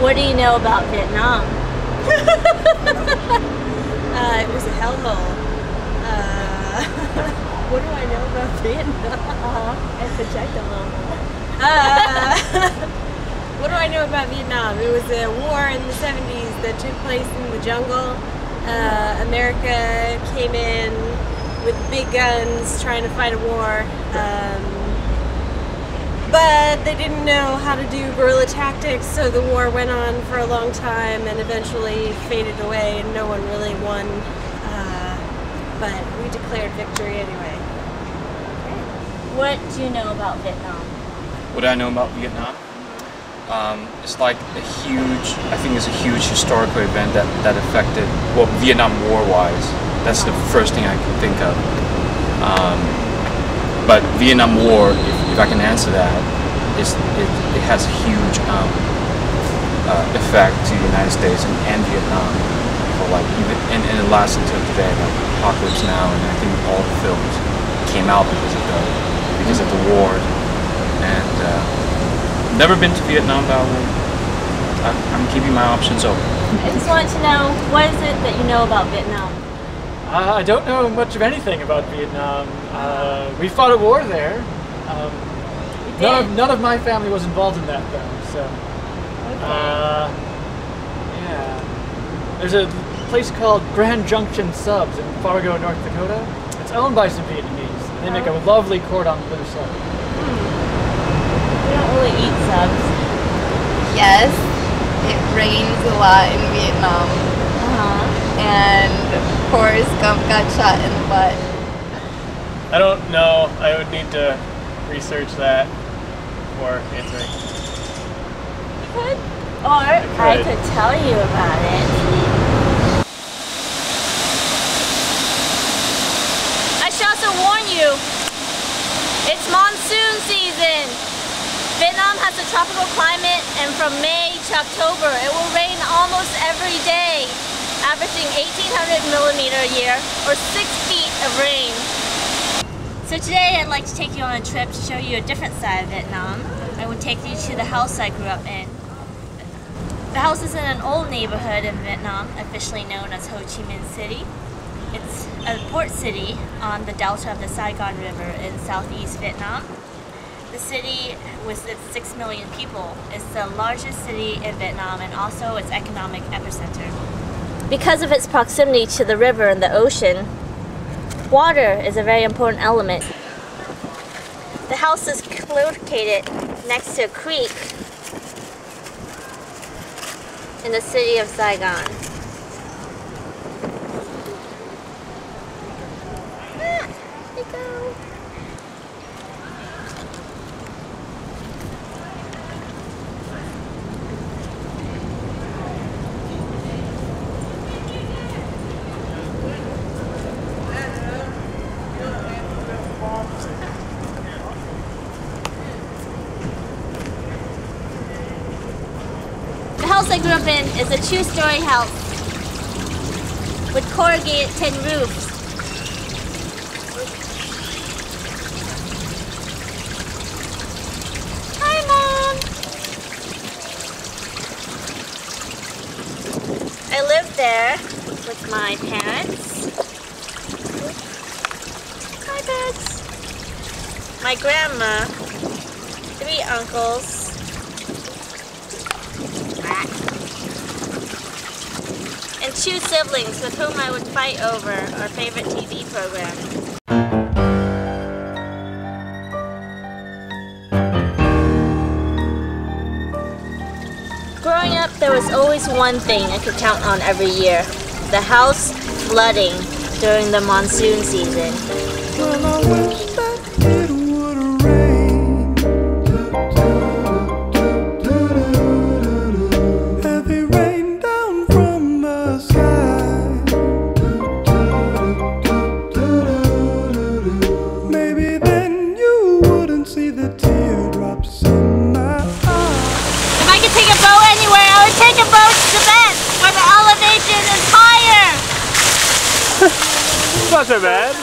What do you know about Vietnam? It was a hellhole. What do I know about Vietnam? And project a little more. What do I know about Vietnam? It was a war in the 70s that took place in the jungle. America came in with big guns trying to fight a war. But they didn't know how to do guerrilla tactics, so the war went on for a long time and eventually faded away and no one really won. But we declared victory anyway. What do you know about Vietnam? What do I know about Vietnam? It's like a huge, I think it's a huge historical event that affected, well, Vietnam War-wise. That's the first thing I can think of. But Vietnam War, if I can answer that, it has a huge effect to the United States and Vietnam. For like even and it lasts until today, like Apocalypse Now, and I think all the films came out because of the war. And never been to Vietnam, but I'm keeping my options open. I just wanted to know, what is it that you know about Vietnam? I don't know much of anything about Vietnam. We fought a war there. None of my family was involved in that though, so. Yeah. There's a place called Grand Junction Subs in Fargo, North Dakota. It's owned by some Vietnamese. And they make a lovely cordon bleu sub. We don't really eat subs. Yes, it rains a lot in Vietnam. And Forrest Gump got shot in the butt. I don't know. I would need to research that before answering. You could. Or I could tell you about it. I should also warn you, it's monsoon season. Vietnam has a tropical climate, and from May to October it will rain almost every day, averaging 1,800 millimeter a year, or 6 feet of rain. So today I'd like to take you on a trip to show you a different side of Vietnam. I will take you to the house I grew up in. The house is in an old neighborhood in Vietnam, officially known as Ho Chi Minh City. It's a port city on the delta of the Saigon River in southeast Vietnam. The city, with its 6 million people, is the largest city in Vietnam and also its economic epicenter. Because of its proximity to the river and the ocean, water is a very important element. The house is located next to a creek in the city of Saigon. There you go. The house I grew up in is a 2-story house with corrugated tin roofs. Hi, Mom! I lived there with my parents. Hi, pets! My grandma, 3 uncles, and 2 siblings with whom I would fight over our favorite TV program. Growing up, there was always one thing I could count on every year: the house flooding during the monsoon season. Well, I wish that it would rain. Heavy rain down from the sky. Maybe then you wouldn't see the teardrops in my eyes. If I could take a boat anywhere, I would take a boat to Tibet, where the elevation is higher. It's not so bad.